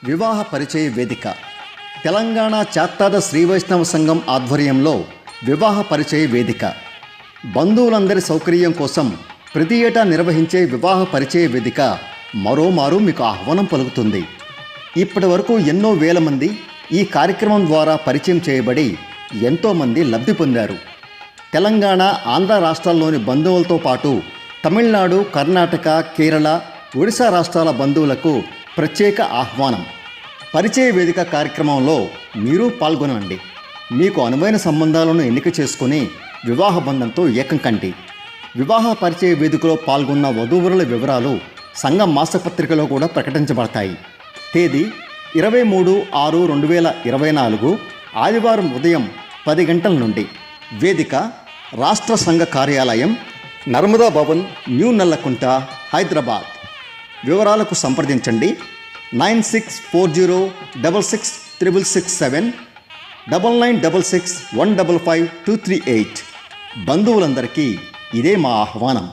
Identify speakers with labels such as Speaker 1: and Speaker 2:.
Speaker 1: వివాహ పరిచయ వేదిక తెలంగాణ చాత్తాద శ్రీ వైష్ణవ సంఘం ఆధ్వర్యంలో వివాహ పరిచయ వేదిక బంధువులందరి సౌకర్యం కోసం ప్రతి ఏటా నిర్వహించే వివాహ పరిచయ వేదిక మరోమారు మీకు ఆహ్వానం పలుకుతుంది. ఇప్పటి వరకు ఎన్నో వేల మంది ఈ కార్యక్రమం ద్వారా పరిచయం చేయబడి ఎంతోమంది లబ్ధి పొందారు. తెలంగాణ, ఆంధ్ర రాష్ట్రాల్లోని బంధువులతో పాటు తమిళనాడు, కర్ణాటక, కేరళ, ఒడిశా రాష్ట్రాల బంధువులకు ప్రత్యేక ఆహ్వానం. పరిచయ వేదిక కార్యక్రమంలో మీరు పాల్గొనండి. మీకు అనువైన సంబంధాలను ఎన్నిక చేసుకుని వివాహ బంధంతో ఏకం కండి. వివాహ పరిచయ వేదికలో పాల్గొన్న వధూవరుల వివరాలు సంఘం మాసపత్రికలో కూడా ప్రకటించబడతాయి. తేదీ 23/6/2024 ఆదివారం ఉదయం 10 గంటల నుండి. వేదిక రాష్ట్ర సంఘ కార్యాలయం, నర్మదా భవన్, న్యూ నల్లకుంట, హైదరాబాద్. వివరాలకు సంప్రదించండి 9640666667 9966155238. బంధువులందరికీ ఇదే మా ఆహ్వానం.